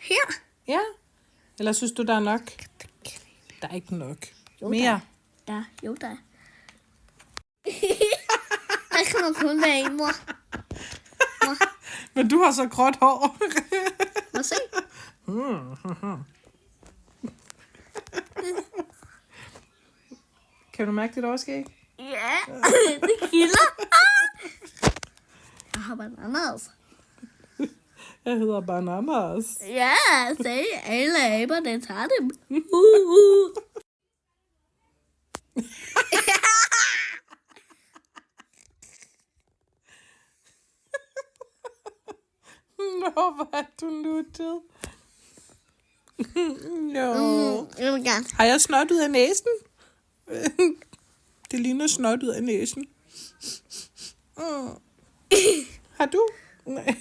Her? Ja? Eller synes du, der er nok? Der er ikke nok. Mere? Ja, jo der. Der kan man kun være en, mor. Men du har så gråt hår. Må se. Kan du mærke dit overskæg? Ja, det kilder. Jeg har bananas. Jeg hedder Bananas. Ja, se, alle aberne tager dem. Nå, hvor er du nuttet. Nå. Jeg vil gerne. Har jeg snot ud af næsen? Det ligner snot ud af næsen. Har du? Nej.